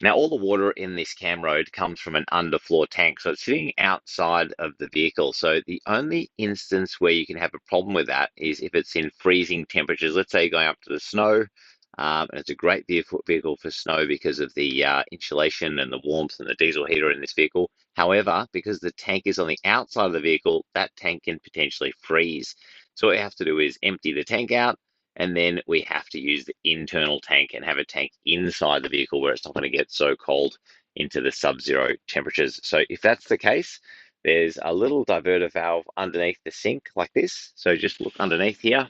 Now, all the water in this Camroad comes from an underfloor tank, so it's sitting outside of the vehicle. So the only instance where you can have a problem with that is if it's in freezing temperatures. Let's say you're going up to the snow, and it's a great vehicle for snow because of the insulation and the warmth and the diesel heater in this vehicle. However, because the tank is on the outside of the vehicle, that tank can potentially freeze. So what you have to do is empty the tank out, and then we have to use the internal tank and have a tank inside the vehicle where it's not going to get so cold into the sub-zero temperatures. So if that's the case, there's a little diverter valve underneath the sink like this. So just look underneath here.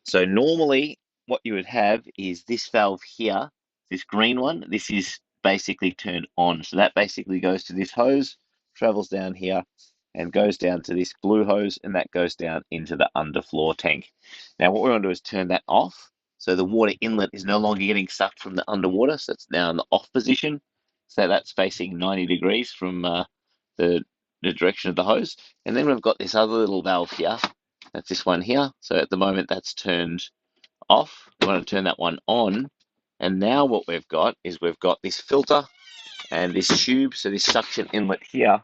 So normally what you would have is this valve here, this green one. This is basically turned on. So that basically goes to this hose, travels down here, and goes down to this blue hose, and that goes down into the underfloor tank. Now what we want to do is turn that off. So the water inlet is no longer getting sucked from the underwater. So it's now in the off position. So that's facing 90 degrees from the, the direction of the hose. And then we've got this other little valve here. That's this one here. So at the moment that's turned off. We want to turn that one on. And now what we've got is we've got this filter and this tube. So this suction inlet here,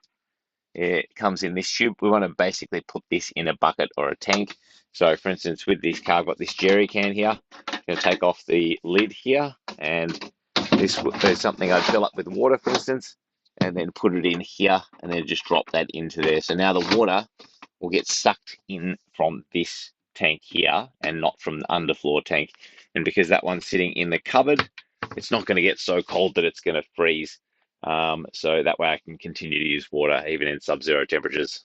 it comes in this tube. We want to basically put this in a bucket or a tank. So for instance, with this car, I've got this jerry can here. I'm going to take off the lid here, and this is something I'd fill up with water, for instance, and then put it in here, and then just drop that into there. So now the water will get sucked in from this tank here and not from the underfloor tank. And because that one's sitting in the cupboard, it's not going to get so cold that it's going to freeze. So that way I can continue to use water even in sub-zero temperatures.